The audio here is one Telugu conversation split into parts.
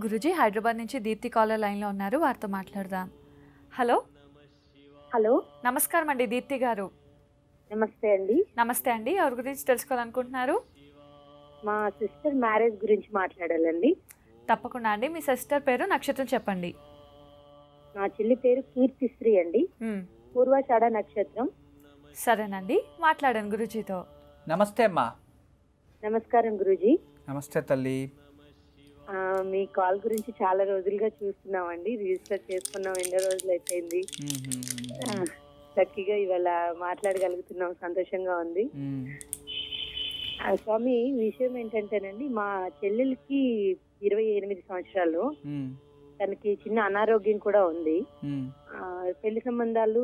గురూజీ హైదరాబాద్ నుంచి దీప్తి కాలర్ లైన్లో ఉన్నారు, వారితో మాట్లాడదాం. హలో. హలో, నమస్కారం అండి దీప్తి గారు. నమస్తే అండి. నమస్తే అండి, ఎవరి గురించి తెలుసుకోవాలనుకుంటున్నారు? మా సిస్టర్ మ్యారేజ్ గురించి మాట్లాడాలండి. తప్పకుండా అండి, మీ సిస్టర్ పేరు నక్షత్రం చెప్పండి. మా చెల్లి పేరు కీర్తిశ్రీ అండి. పూర్వాషాఢ నక్షత్రం. సరేనండి, మాట్లాడండి గురూజీతో. నమస్తే అమ్మా. నమస్కారం గురూజీ. నమస్తే తల్లి. మీ కాల్ గురించి చాలా రోజులుగా చూస్తున్నామండి, రిజిస్టర్ చేసుకున్నాం, ఎన్నో రోజులు అయిపోయింది. లక్కీగా ఇవాళ మాట్లాడగలుగుతున్నాం, సంతోషంగా ఉంది. స్వామి, విషయం ఏంటంటేనండి, మా చెల్లెలకి 28 సంవత్సరాలు, తనకి చిన్న అనారోగ్యం కూడా ఉంది. పెళ్లి సంబంధాలు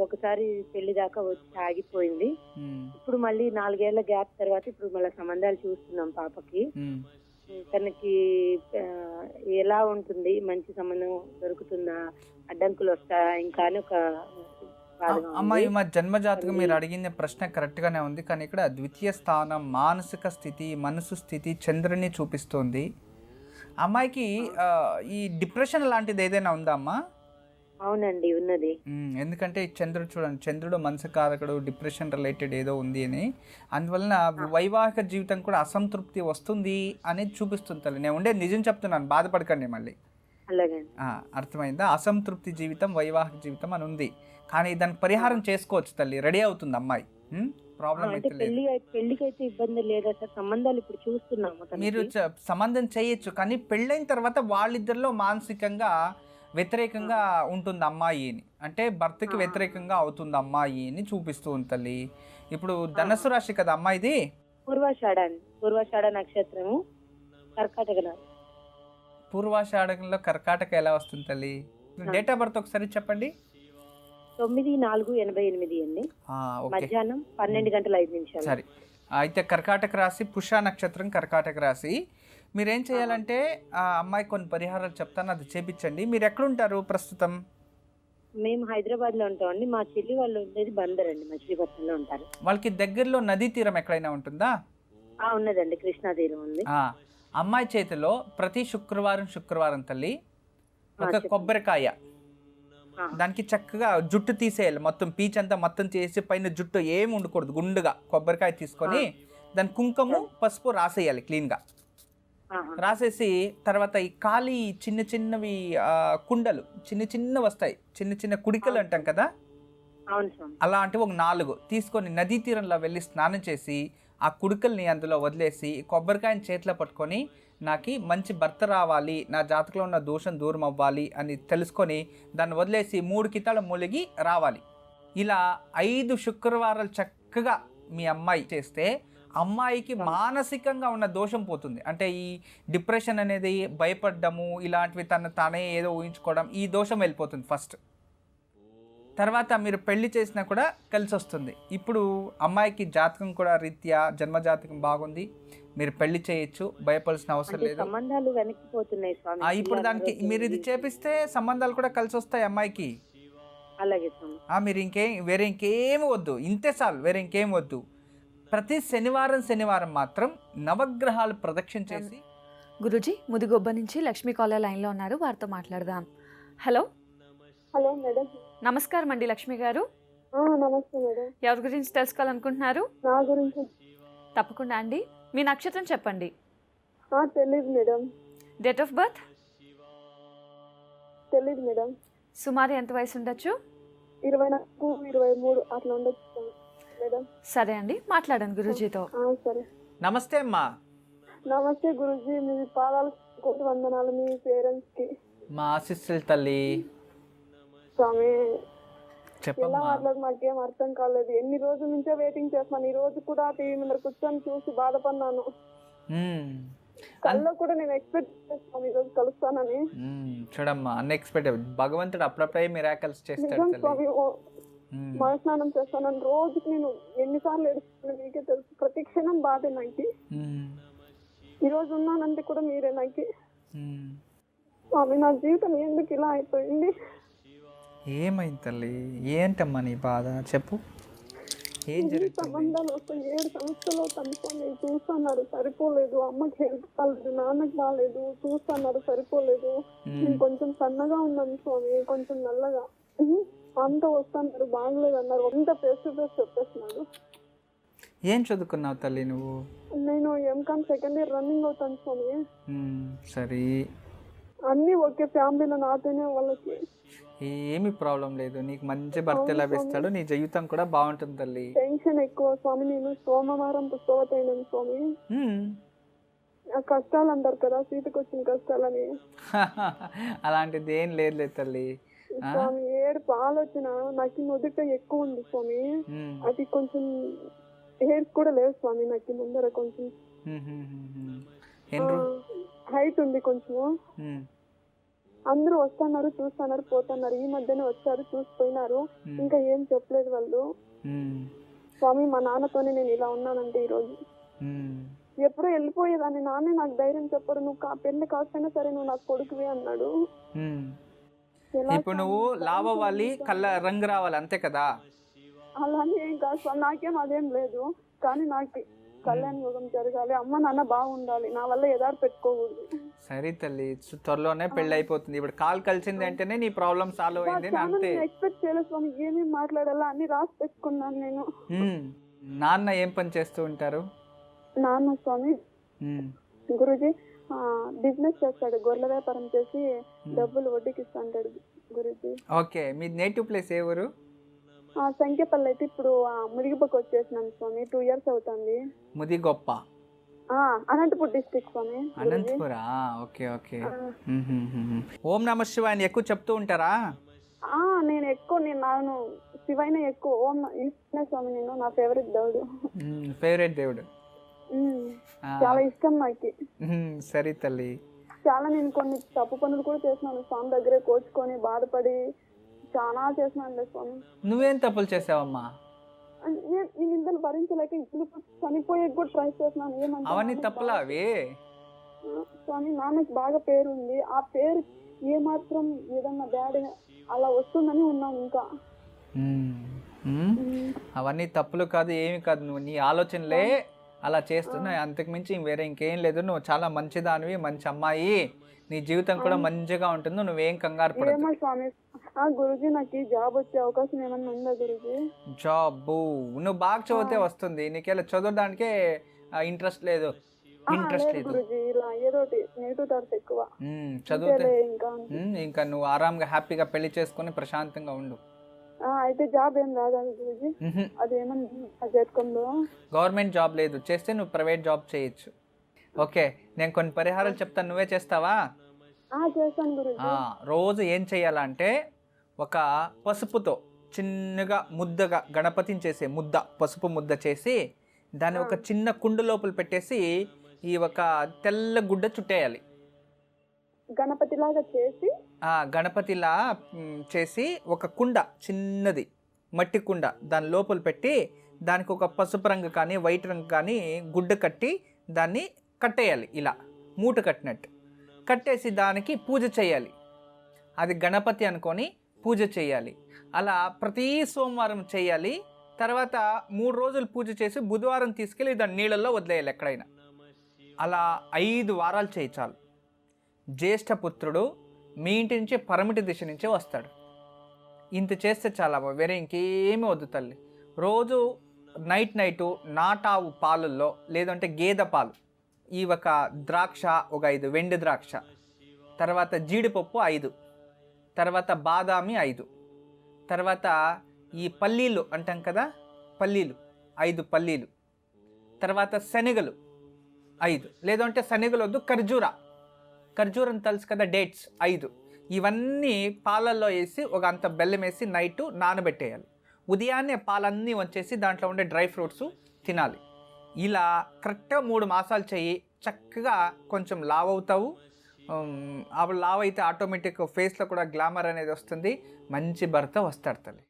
ఒకసారి పెళ్లి దాకా వచ్చి ఆగిపోయింది. ఇప్పుడు మళ్ళీ 4 ఏళ్ల గ్యాప్ తర్వాత ఇప్పుడు మళ్ళీ సంబంధాలు చూస్తున్నాం పాపకి. తనకి ఎలా ఉంటుంది, మంచి సంబంధం దొరుకుతుందా, అడ్డంకులు వస్తాయా ఇంకా అని ఒక అమ్మాయి మా జన్మజాతకం మీరు అడిగిన ప్రశ్న కరెక్ట్ గానే ఉంది, కానీ ఇక్కడ ద్వితీయ స్థానం మానసిక స్థితి, మనసు స్థితి చంద్రుని చూపిస్తోంది. అమ్మాయికి ఈ డిప్రెషన్ లాంటిది ఏదైనా ఉందా అమ్మా? అవునండి, ఉన్నది. ఎందుకంటే చంద్రుడు చూడండి, చంద్రుడు మనసు కారకుడు, డిప్రెషన్ రిలేటెడ్ ఏదో ఉంది అని, అందువలన వైవాహిక జీవితం కూడా అసంతృప్తి వస్తుంది అనేది చూపిస్తుంది తల్లి. నేను ఉండే నిజం చెప్తున్నాను, బాధపడకండి మళ్ళీ. అర్థమైందా? అసంతృప్తి జీవితం వైవాహిక జీవితం అని ఉంది, కానీ దానికి పరిహారం చేసుకోవచ్చు తల్లి, రెడీ అవుతుంది అమ్మాయి. ప్రాబ్లం అయితే పెళ్లికైతే ఇబ్బంది లేదా సార్? సంబంధాలు ఇప్పుడు చూస్తున్నాము, మీరు సంబంధం చేయొచ్చు, కానీ పెళ్ళైన తర్వాత వాళ్ళిద్దరిలో మానసికంగా వ్యతిరేకంగా ఉంటుంది అమ్మాయి అని, అంటే భర్తకి వ్యతిరేకంగా అవుతుంది అమ్మాయి అని చూపిస్తూ ఉంటుంది. ఇప్పుడు ధనస్సు రాశి కదా అమ్మాయిది, పూర్వాషాఢ నక్షత్రము, కర్కాటక. పూర్వాషాఢంలో కర్కాటక ఎలా వస్తుంది తల్లి? డేట్ ఆఫ్ బర్త్ ఒకసారి చెప్పండి. 9/4/88 అండి, మధ్యాహ్నం 12:05. సరే, అయితే కర్కాటక రాశి, పుష్య నక్షత్రం, కర్కాటక రాశి. మీరేం చేయాలంటే ఆ అమ్మాయి కొన్ని పరిహారాలు చెప్తాను, అది చేపించండి. మీరు ఎక్కడుంటారు ప్రస్తుతం? మేము హైదరాబాద్ లో ఉంటామండి. మా చెల్లి వాళ్ళు ఉండేది బందర్ అండి, మచిలీపట్నంలో ఉంటారు. వాళ్ళకి దగ్గరలో నదీ తీరం ఎక్కడైనా ఉంటుందా? ఉన్నదండి, కృష్ణా తీరం ఉంది. అమ్మాయి చేతిలో ప్రతి శుక్రవారం తల్లి ఒక కొబ్బరికాయ, దానికి చక్కగా జుట్టు తీసేయాలి, మొత్తం పీచ్ అంతా మొత్తం చేసి పైన జుట్టు ఏమి ఉండకూడదు, గుండుగా కొబ్బరికాయ తీసుకొని దాని కుంకుమ పసుపు రాసేయాలి క్లీన్గా. రాసేసి తర్వాత ఈ ఖాళీ చిన్న చిన్నవి కుండలు చిన్న వస్తాయి, చిన్న కుడికలు అంటాం కదా, అలాంటివి ఒక 4 తీసుకొని నదీ తీరంలో వెళ్ళి స్నానం చేసి ఆ కుడికల్ని అందులో వదిలేసి కొబ్బరికాయని చేతిలో పట్టుకొని, నాకు మంచి భర్త రావాలి, నా జాతకంలో ఉన్న దోషం దూరం అవ్వాలి అని తెలుసుకొని దాన్ని వదిలేసి 3 కితాల మూలిగి రావాలి. ఇలా 5 శుక్రవారాలు చక్కగా మీ అమ్మాయి చేస్తే అమ్మాయికి మానసికంగా ఉన్న దోషం పోతుంది. అంటే ఈ డిప్రెషన్ అనేది, భయపడ్డము, ఇలాంటివి తానే ఏదో ఊహించుకోవడం, ఈ దోషం వెళ్ళిపోతుంది ఫస్ట్. తర్వాత మీరు పెళ్లి చేసినా కూడా కలిసి వస్తుంది. ఇప్పుడు అమ్మాయికి జాతకం కూడా రీత్యా జన్మజాతకం బాగుంది, మీరు పెళ్లి చేయొచ్చు, భయపడాల్సిన అవసరం లేదు. సంబంధాలు వెనక్కిపోతున్నాయి స్వామి. ఇప్పుడు దానికి మీరు ఇది చేపిస్తే సంబంధాలు కూడా కలిసి వస్తాయి అమ్మాయికి. అలాగే మీరు వేరే ఇంకేం వద్దు, ఇంతే చాలు, వేరే ఇంకేం వద్దు. ప్రతి శనివారం మాత్రం నవగ్రహాలు ప్రదక్షిణ చేసి. గురూజీ ముదిగొబ్బ నుంచి లక్ష్మీ కాలర్ లైన్లో ఉన్నారు, వారితో మాట్లాడదాం. హలో. Hello madam. నమస్కారం అండి లక్ష్మి గారు. నమస్తే మేడం. ఎవరి గురించి తెలుసుకోవాలనుకుంటున్నారు? నా గురించి. తప్పకుండా అండి, మీ నక్షత్రం చెప్పండి. తెలీదు మేడం. Date of birth? తెలీదు మేడం. సుమారు ఎంత వయసు ఉండొచ్చు? 24, 23 అట్లా ఉండొచ్చు మేడం. సరే అండి, మాట్లాడండి గురూజీతో. సరే. నమస్తే అమ్మా. నమస్తే గురూజీ, మీ పాదాలు కోటి వందనాలు మీ పేరెంట్స్ కి. మా ఆశీస్సులు తల్లి. స్వామి, ఎలా చెప్పమ్మా. మాట్లాడు నాకేం అర్థం కాలేదు. ఎన్ని రోజుల నుంచో వెయిటింగ్ చేస్తున్నాను. ఈ రోజు కూడా టీవీ ముందర కూర్చొని చూసి బాధపడినాను. కల్లో కూడా నేను ఎక్స్పెక్ట్ చేస్తాను ఈ రోజు కలుస్తానని. చూడమ్మా, అన్ఎక్స్పెక్టెడ్, భగవంతుడు అప్పుడప్పుడే మిరాకల్స్ చేస్తాడు. మరుస్నానం చేస్తాను రోజుకి. నేను ఎన్నిసార్లు ఏడుస్తున్నాను మీకే తెలుసు. ప్రతి క్షణం బాధే నాకు. ఈ రోజు ఉన్నానంటే కూడా మీరే నాకు. స్వామి, నా జీవితం ఎందుకు ఇలా అయిపోయింది? ఏమైంది తల్లి? ఏంటమ్మా నీ బాధ చెప్పు. ఏం ఈ జరుగుతుంది? సంబంధాలు ఒక 7 సంవత్సరాలు అవుతుంది స్వామి. చూస్తున్నారు సరిపోలేదు, అమ్మకి హెల్త్ బాగాలేదు, నాన్నకి బాగాలేదు, చూస్తున్నారు సరిపోలేదు. నేను కొంచెం సన్నగా ఉన్నాను స్వామి, కొంచెం నల్లగా. అంతా వస్తున్నారు బాగలేదు అన్నారు, అంతా ఫేస్ టు ఫేస్ చెప్పేస్తున్నాడు. ఏం చదువుకున్నావు తల్లి నువ్వు? నేను ఎంకామ్ సెకండ్ ఇయర్ రన్నింగ్ అవుతాను స్వామి. సరే, అన్ని ఒకే ఫ్యామిలీలో నాతోనే వాళ్ళకి. ఏమి ప్రాబ్లం లేదు, నీకు మంచి భర్త లభిస్తాడు, నీ జీవితం కూడా బాగుంటుంది తల్లి. టెన్షన్ ఎక్కువ స్వామి. నేను సోమవారం పుష్పవతి అయినాను స్వామి. ఆ కష్టాలు అంటారు కదా, సీతకు వచ్చిన కష్టాలని. అలాంటిది ఏం లేదు తల్లి. స్వామి ఏడుపు ఆలోచన నాకు నుదుట ఎక్కువ ఉంది స్వామి. అది కొంచెం హెయిర్స్ కూడా లేదు స్వామి నాకు ముందర. కొంచెం హైట్ ఉంది కొంచెము. అందరూ వస్తున్నారు, చూస్తున్నారు, పోతున్నారు. ఈ మధ్యనే వచ్చారు, చూసిపోయినారు. ఇంకా ఏం చెప్పలేదు వాళ్ళు. స్వామి మా నాన్నతోనే నేను ఇలా ఉన్నానంటే ఈరోజు. ఎప్పుడో వెళ్ళిపోయేదాన్ని. నాన్నే నాకు ధైర్యం చెప్పాడు, నువ్వు పెళ్లి కాకపోయినా సరే నువ్వు నాకు కొడుకువే అన్నాడు. ఇప్పుడు నువ్వు లావ్ అవ్వాలి, కళ్ళ రంగు రావాలి, అంతే కదా? అలానే ఏం కాదు స్వామి, నాకేం అదేం లేదు. కానీ నాకు కళ్యాణ యోగం జరగాలి, అమ్మ నాన్న బాగుండాలి, నా వల్ల ఎదారు పెట్టుకోకూడదు. సరే తల్లి, త్వరలోనే పెళ్లి అయిపోతుంది. ఇప్పుడు కాల్ కలిసింది అంటేనే నీ ప్రాబ్లం సాల్వ్ అయింది అంతే. ఎక్స్పెక్ట్ చేయలేదు స్వామి, ఏమేమి మాట్లాడాలా అన్ని రాసి పెట్టుకున్నాను నేను. నాన్న ఏం పని చేస్తూ ఉంటారు? నాన్న స్వామి గురూజీ బిజినెస్ చేస్తాడు, గొర్రెల వ్యాపారం చేసి డబ్బులు వడ్డీకి ఇస్తాడు గురూజీ. ఓకే, మీ నేటివ్ ప్లేస్ ఏ ఊరు? సంఖ్యపల్లి. అయితే ఇప్పుడు ముదిగిపోకి వచ్చేసినాను స్వామి, 2 years అవుతుంది. ముదిగొప్ప, అనంతపూర్ డిస్ట్రిక్ట్ స్వామి. అనంతపురా? Okay okay. ఓం నమ శివాయ ఎక్కువ చెప్తూ ఉంటారా? నేను ఎక్కువ నాను శివైన ఎక్కువ ఓం స్వామి. నేను నా ఫేవరెట్ దేవుడు. ఫేవరెట్ దేవుడు, చాలా ఇష్టం నాకు. సరే తల్లి. చాలా నేను కొన్ని తప్పు పనులు కూడా చేసినాను స్వామి దగ్గరే కోచుకొని బాధపడి చాలా చేసినాను స్వామి. నువ్వేం తప్పులు చేసావమ్మా? ఈ నిందలు భరించలేక ఇప్పుడు చనిపోయే కూడా ట్రై చేస్తున్నాను. ఏమంటే అవన్నీ తప్పులా అవి స్వామి? నాన్నకి బాగా పేరు ఉంది, ఆ పేరు ఏమాత్రం ఏదన్నా బ్యాడ్ అలా వస్తుందని ఉన్నాను ఇంకా. అవన్నీ తప్పులు కాదు, ఏమి కాదు. నువ్వు నీ ఆలోచనలే అలా చేస్తున్నావు, అంతకుమించి వేరే ఇంకేం లేదు. నువ్వు చాలా మంచిదానివి, మంచి అమ్మాయి, నీ జీవితం కూడా మంచిగా ఉంటుంది. నువ్వేం కంగారు పడకు స్వామి. గురుజీ నాకు జాబ్ వచ్చే అవకాశం ఏమన్నా ఉందా గురుజీ? జాబ్ నువ్వు బాగా చదివితే వస్తుంది. నీకెలా చదవడానికే ఇంట్రెస్ట్ లేదు? ఇంట్రెస్ట్ లేదు గురుజీ, ఇలా ఏదోటి నెగటివ్ థాట్స్ ఎక్కువ. చదివితే ఇంకా నువ్వు ఆరాంగా హ్యాపీగా పెళ్లి చేసుకొని ప్రశాంతంగా ఉండు. అయితే జాబ్ ఏం రాదా గురుజీ? అదేమన్నా గవర్నమెంట్ జాబ్ లేదు, చేస్తే నువ్వు ప్రైవేట్ జాబ్ చేయొచ్చు. ఓకే, నేను కొన్ని పరిహారాలు చెప్తాను, నువ్వే చేస్తావా? చేస్తాను గురుజీ. రోజు ఏం చేయాలంటే, ఒక పసుపుతో చిన్నగా ముద్దగా గణపతిని చేసే ముద్ద, పసుపు ముద్ద చేసి దాన్ని ఒక చిన్న కుండ లోపల పెట్టేసి ఈ ఒక తెల్ల గుడ్డ చుట్టేయాలి. గణపతిలాగా చేసి గణపతిలా చేసి ఒక కుండ, చిన్నది మట్టి కుండ, దాని లోపల పెట్టి దానికి ఒక పసుపు రంగు కానీ వైట్ రంగు కానీ గుడ్డ కట్టి దాన్ని కట్టేయాలి. ఇలా మూట కట్టినట్టు కట్టేసి దానికి పూజ చేయాలి. అది గణపతి అనుకొని పూజ చేయాలి. అలా ప్రతి సోమవారం చేయాలి. తర్వాత 3 రోజులు పూజ చేసి బుధవారం తీసుకెళ్ళి దాన్ని నీళ్ళల్లో వదిలేయాలి ఎక్కడైనా. అలా 5 వారాలు చేయి చాలు. జ్యేష్ఠపుత్రుడు మీ ఇంటి నుంచి పరమిటి దిశ నుంచి వస్తాడు. ఇంత చేస్తే చాలా, వేరే ఇంకేమీ వద్దు తల్లి. రోజు నైట్ నాటావు పాలల్లో లేదంటే గేదె పాలు, ఈ ఒక ద్రాక్ష ఒక 5 వెండి ద్రాక్ష, తర్వాత జీడిపప్పు 5, తర్వాత బాదామి 5, తర్వాత ఈ పల్లీలు అంటాం కదా, పల్లీలు 5 పల్లీలు, తర్వాత శనగలు 5, లేదంటే శనగలు వద్దు, ఖర్జూరం తెలుసు కదా, డేట్స్ 5. ఇవన్నీ పాలల్లో వేసి ఒక అంత బెల్లం వేసి నైట్ నానబెట్టేయాలి. ఉదయాన్నే పాలన్నీ వచ్చేసి దాంట్లో ఉండే డ్రై ఫ్రూట్స్ తినాలి. ఇలా కరెక్ట్గా 3 మాసాలు చెయ్యి, చక్కగా కొంచెం లావ్ అవుతావు. అప్పుడు లావ్ అయితే ఆటోమేటిక్ ఫేస్లో కూడా గ్లామర్ అనేది వస్తుంది, మంచి భర్త వస్తాడు తల్లి.